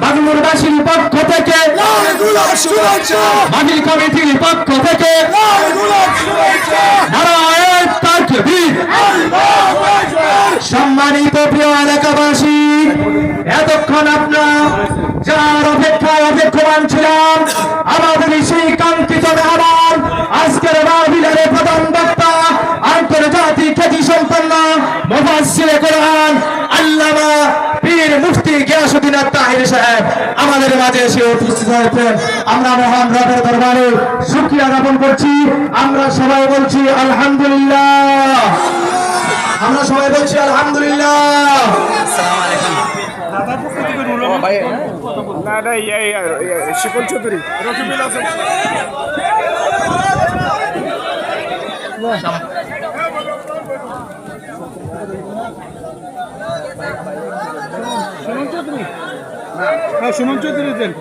বাগমুরবাসীর পক্ষ থেকে মাহফিল কমিটির পক্ষ থেকে নারায়ে তাকবীর। সম্মানিত প্রিয় এলাকাবাসী, এতক্ষণ আপনারা যার অপেক্ষায় অপেক্ষমান ছিলাম, আমাদের সেই কাঙ্ক্ষিত মেহমান, আজকের মাহফিলের প্রধান বক্তা, আন্তর্জাতিক খ্যাতি সম্পন্ন মুফাসসিরে কোরআন আল্লামা পীর মুফতি গিয়াসউদ্দিন আত-তাহিরি সাহেব আমাদের মাঝে এসে উপস্থিত হয়েছেন। আমরা মহান রবের দরবারে শুকরিয়া জ্ঞাপন করছি। আমরা সবাই বলছি আলহামদুলিল্লাহ। আমরা সবাই বলছি আলহামদুলিল্লাহ। শিকল চৌধুরী রকিবুল হাসান সুমন চৌধুরী দেন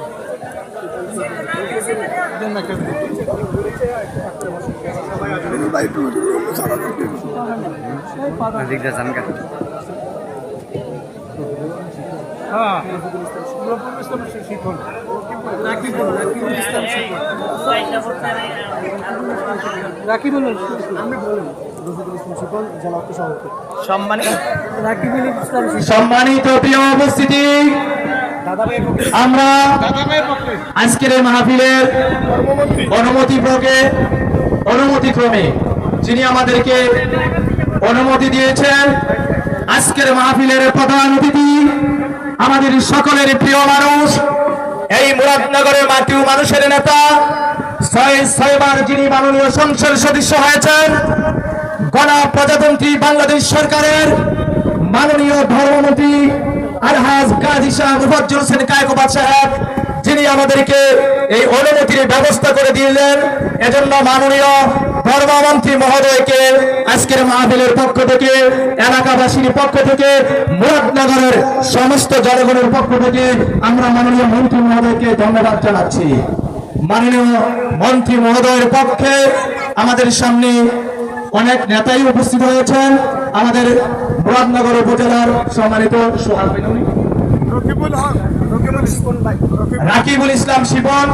সম্মানিত প্রিয় উপস্থিতি, আমরা আজকের এই মাহফিলের অনুমতিক্রমে যিনি আমাদেরকে অনুমতি দিয়েছেন, আজকের মাহফিলের প্রধান অতিথি, আমাদের সকলের প্রিয় মানুষ, এই মুরাদনগরের মাটি ও মানুষের নেতা, ছয়বার যিনি মাননীয় সংসদ সদস্য হয়েছেন, গণপ্রজাতন্ত্রী বাংলাদেশ সরকারের মাননীয় ধর্মমন্ত্রী আলহাজ গাজী শাহ মুফাজ্জল হোসেন কায়কোবাদ সাহেব, যিনি আমাদেরকে এই অনুমতির ব্যবস্থা করে দিলেন। এজন্য মাননীয় ধর্মমন্ত্রী মহোদয়কে আজকের মাহফিলের পক্ষ থেকে, এলাকাবাসীর পক্ষ থেকে, মুরাদনগরের সমস্ত জনগণের পক্ষ থেকে আমরা মাননীয় মন্ত্রী মহোদয়কে ধন্যবাদ জানাচ্ছি। মাননীয় মন্ত্রী মহোদয়ের পক্ষে আমাদের সামনে অনেক নেতাই উপস্থিত হয়েছেন। আমাদের মুরাদনগর উপজেলার সম্মানিত রাকিবুল ইসলাম শিবন,